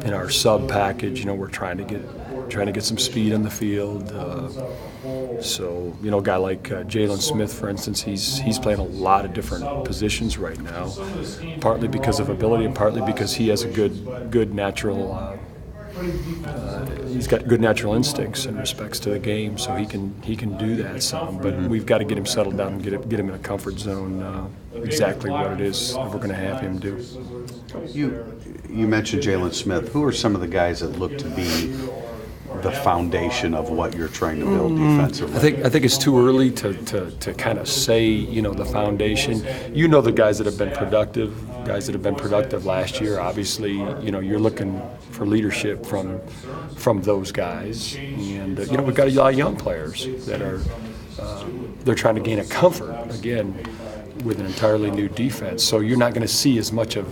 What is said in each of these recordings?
in our sub package, we're trying to get some speed on the field. So a guy like Jalen Smith, for instance, he's playing a lot of different positions right now, partly because of ability and partly because he has a good natural. He's got good natural instincts in respects to the game, so he can do that some. But we've got to get him settled down and get him in a comfort zone. Exactly what it is that we're going to have him do. You mentioned Jalen Smith. Who are some of the guys that look to be the foundation of what you're trying to build defensively? I think it's too early to kind of say the foundation. The guys that have been productive last year. Obviously, you're looking for leadership from those guys, and we've got a lot of young players that are they're trying to gain a comfort again with an entirely new defense. So you're not going to see as much of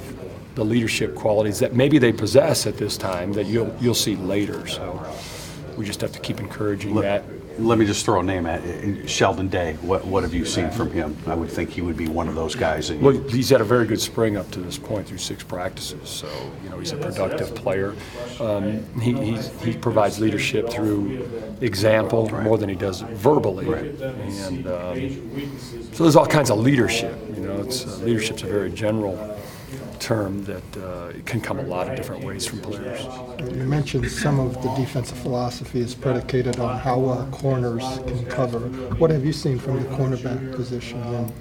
the leadership qualities that maybe they possess at this time that you'll see later. So we just have to keep encouraging that. Let me just throw a name at it. Sheldon Day. What have you seen from him? I would think he would be one of those guys. Well, he's had a very good spring up to this point through 6 practices. So he's a productive player. He provides leadership through example more than he does verbally, and so there's all kinds of leadership. Leadership's a very general term that can come a lot of different ways from players. You mentioned some of the defensive philosophy is predicated on how well corners can cover. What have you seen from the cornerback position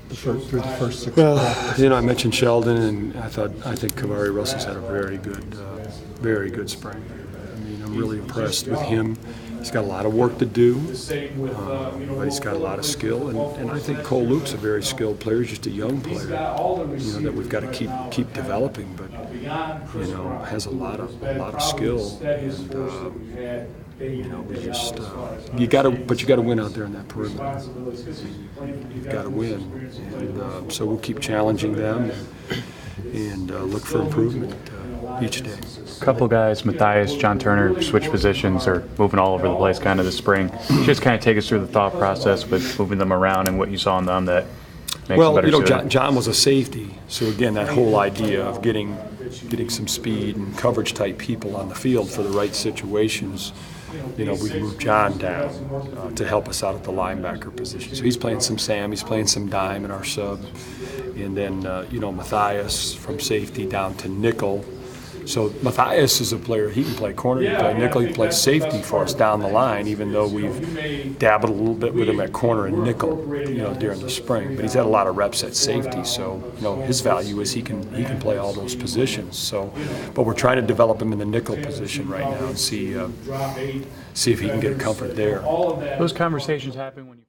through the first 6 practices? I mentioned Sheldon, and I think Kavari Russell's had a very good spring. I'm really impressed with him. He's got a lot of work to do, but he's got a lot of skill. And I think Cole Luke's a very skilled player. He's just a young player, that we've got to keep developing. But has a lot of skill. And you got to win out there in that perimeter. You've got to win, and so we'll keep challenging them and look for improvement each day. A couple guys, Matthias, John Turner, switch positions or moving all over the place kind of this spring. Just kind of take us through the thought process with moving them around and what you saw in them that makes them better. John was a safety, so again, that whole idea of getting some speed and coverage type people on the field for the right situations. We moved John down to help us out at the linebacker position. So he's playing some Sam, he's playing some dime in our sub, and then Matthias from safety down to nickel. So Matthias is a player, he can play corner, he can play nickel, he can play safety for us down the line, even though we've dabbled a little bit with him at corner and nickel, during the spring. But he's had a lot of reps at safety, so his value is he can play all those positions. So, but we're trying to develop him in the nickel position right now and see if he can get a comfort there. Those conversations happen when you